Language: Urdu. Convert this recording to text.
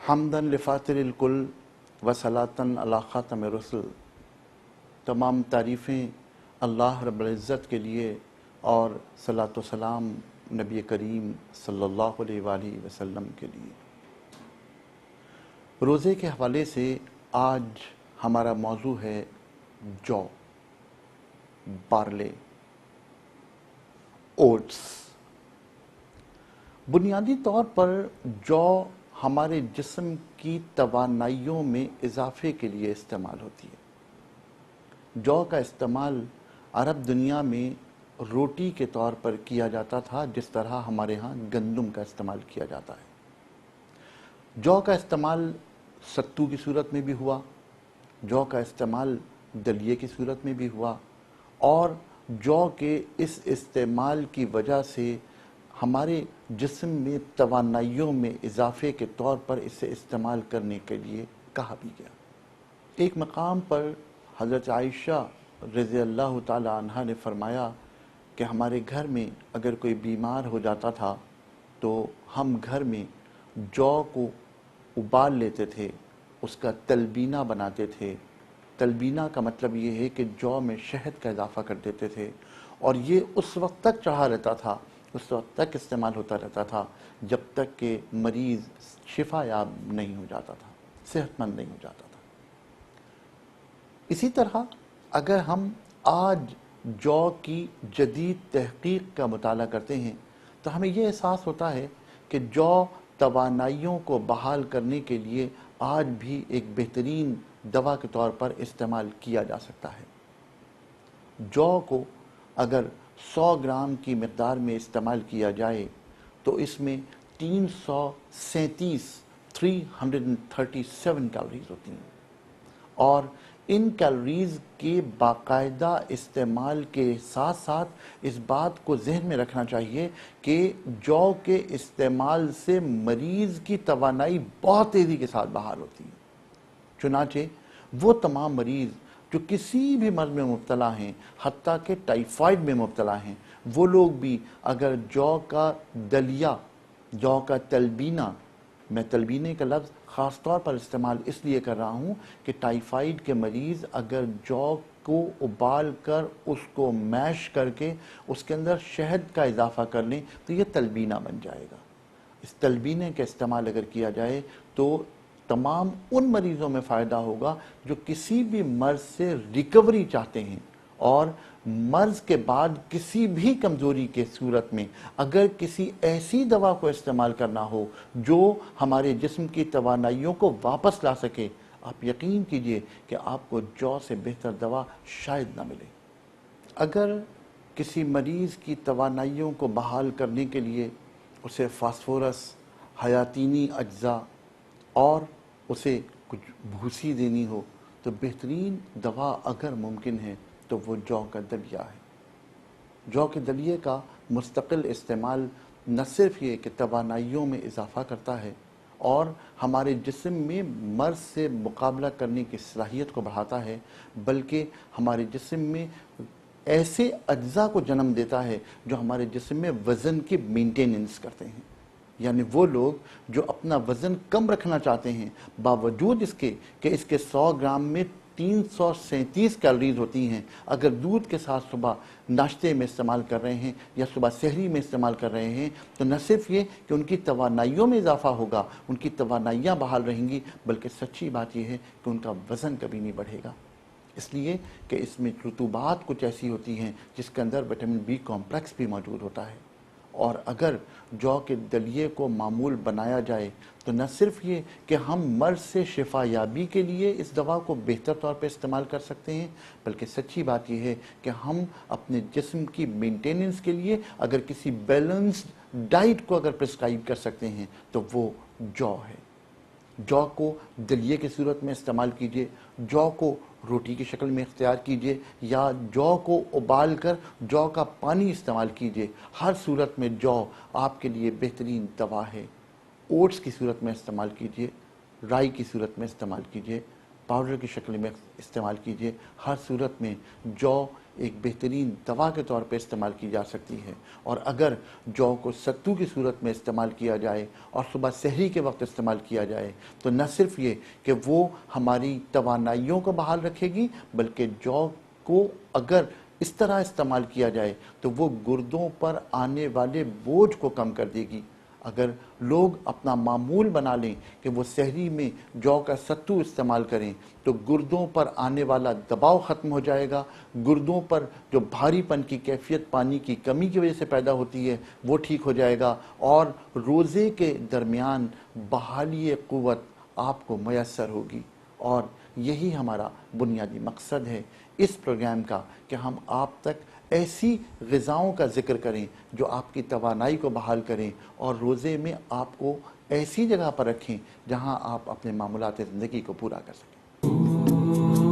حمدن لفاتر الکل و صلاتن علی خاتم رسل، تمام تعریفیں اللہ رب العزت کے لیے اور صلاۃ و سلام نبی کریم صلی اللہ علیہ وآلہ وسلم کے لیے۔ روزے کے حوالے سے آج ہمارا موضوع ہے جو، بارلے، اوٹس۔ بنیادی طور پر جو ہمارے جسم کی توانائیوں میں اضافے کے لیے استعمال ہوتی ہے۔ جو کا استعمال عرب دنیا میں روٹی کے طور پر کیا جاتا تھا، جس طرح ہمارے ہاں گندم کا استعمال کیا جاتا ہے۔ جو کا استعمال ستو کی صورت میں بھی ہوا، جو کا استعمال دلیے کی صورت میں بھی ہوا، اور جو کے اس استعمال کی وجہ سے ہمارے جسم میں توانائیوں میں اضافے کے طور پر اسے استعمال کرنے کے لیے کہا بھی گیا۔ ایک مقام پر حضرت عائشہ رضی اللہ تعالی عنہا نے فرمایا کہ ہمارے گھر میں اگر کوئی بیمار ہو جاتا تھا تو ہم گھر میں جو کو ابال لیتے تھے، اس کا تلبینہ بناتے تھے۔ تلبینہ کا مطلب یہ ہے کہ جو میں شہد کا اضافہ کر دیتے تھے، اور یہ اس وقت تک چڑھا رہتا تھا، اس وقت تک استعمال ہوتا رہتا تھا جب تک کہ مریض شفا یاب نہیں ہو جاتا تھا، صحت مند نہیں ہو جاتا تھا۔ اسی طرح اگر ہم آج جو کی جدید تحقیق کا مطالعہ کرتے ہیں تو ہمیں یہ احساس ہوتا ہے کہ جو توانائیوں کو بحال کرنے کے لیے آج بھی ایک بہترین دوا کے طور پر استعمال کیا جا سکتا ہے۔ جو کو اگر 100 گرام کی مقدار میں استعمال کیا جائے تو اس میں 337 کیلوریز ہوتی ہیں، اور ان کیلوریز کے باقاعدہ استعمال کے ساتھ ساتھ اس بات کو ذہن میں رکھنا چاہیے کہ جو کے استعمال سے مریض کی توانائی بہت تیزی کے ساتھ بحال ہوتی ہے۔ چنانچہ وہ تمام مریض جو کسی بھی مرض میں مبتلا ہیں، حتیٰ کہ ٹائیفائڈ میں مبتلا ہیں، وہ لوگ بھی اگر جو کا دلیہ، جو کا تلبینہ، میں تلبینے کا لفظ خاص طور پر استعمال اس لیے کر رہا ہوں کہ ٹائیفائڈ کے مریض اگر جو کو ابال کر اس کو میش کر کے اس کے اندر شہد کا اضافہ کر لیں تو یہ تلبینہ بن جائے گا۔ اس تلبینے کا استعمال اگر کیا جائے تو تمام ان مریضوں میں فائدہ ہوگا جو کسی بھی مرض سے ریکوری چاہتے ہیں، اور مرض کے بعد کسی بھی کمزوری کے صورت میں اگر کسی ایسی دوا کو استعمال کرنا ہو جو ہمارے جسم کی توانائیوں کو واپس لا سکے، آپ یقین کیجئے کہ آپ کو جو سے بہتر دوا شاید نہ ملے۔ اگر کسی مریض کی توانائیوں کو بحال کرنے کے لیے اسے فاسفورس، حیاتینی اجزاء اور اسے کچھ بھوسی دینی ہو تو بہترین دوا اگر ممکن ہے تو وہ جو کا دلیہ ہے۔ جو کے دلیے کا مستقل استعمال نہ صرف یہ کہ توانائیوں میں اضافہ کرتا ہے اور ہمارے جسم میں مرض سے مقابلہ کرنے کی صلاحیت کو بڑھاتا ہے، بلکہ ہمارے جسم میں ایسے اجزاء کو جنم دیتا ہے جو ہمارے جسم میں وزن کی مینٹیننس کرتے ہیں۔ یعنی وہ لوگ جو اپنا وزن کم رکھنا چاہتے ہیں، باوجود اس کے کہ اس کے 100 گرام میں 337 کیلوریز ہوتی ہیں، اگر دودھ کے ساتھ صبح ناشتے میں استعمال کر رہے ہیں یا صبح سحری میں استعمال کر رہے ہیں تو نہ صرف یہ کہ ان کی توانائیوں میں اضافہ ہوگا، ان کی توانائیاں بحال رہیں گی، بلکہ سچی بات یہ ہے کہ ان کا وزن کبھی نہیں بڑھے گا، اس لیے کہ اس میں رطوبات کچھ ایسی ہوتی ہیں جس کے اندر وٹامن بی کمپلیکس بھی موجود ہوتا ہے۔ اور اگر جو کے دلیے کو معمول بنایا جائے تو نہ صرف یہ کہ ہم مرض سے شفا یابی کے لیے اس دوا کو بہتر طور پہ استعمال کر سکتے ہیں، بلکہ سچی بات یہ ہے کہ ہم اپنے جسم کی مینٹیننس کے لیے اگر کسی بیلنسڈ ڈائٹ کو اگر پرسکرائب کر سکتے ہیں تو وہ جو ہے۔ جو کو دلیے کی صورت میں استعمال کیجئے، جو کو روٹی کی شکل میں اختیار کیجئے، یا جو کو ابال کر جو کا پانی استعمال کیجئے، ہر صورت میں جو آپ کے لیے بہترین دوا ہے۔ اوٹس کی صورت میں استعمال کیجئے، رائی کی صورت میں استعمال کیجئے، پاؤڈر کی شکل میں استعمال کیجئے، ہر صورت میں جو ایک بہترین دوا کے طور پہ استعمال کی جا سکتی ہے۔ اور اگر جو کو ستو کی صورت میں استعمال کیا جائے اور صبح سحری کے وقت استعمال کیا جائے تو نہ صرف یہ کہ وہ ہماری توانائیوں کو بحال رکھے گی، بلکہ جو کو اگر اس طرح استعمال کیا جائے تو وہ گردوں پر آنے والے بوجھ کو کم کر دے گی۔ اگر لوگ اپنا معمول بنا لیں کہ وہ سحری میں جو کا ستو استعمال کریں تو گردوں پر آنے والا دباؤ ختم ہو جائے گا، گردوں پر جو بھاری پن کی کیفیت پانی کی کمی کی وجہ سے پیدا ہوتی ہے وہ ٹھیک ہو جائے گا، اور روزے کے درمیان بحالی قوت آپ کو میسر ہوگی۔ اور یہی ہمارا بنیادی مقصد ہے اس پروگرام کا، کہ ہم آپ تک ایسی غذاؤں کا ذکر کریں جو آپ کی توانائی کو بحال کریں اور روزے میں آپ کو ایسی جگہ پر رکھیں جہاں آپ اپنے معمولات زندگی کو پورا کر سکیں۔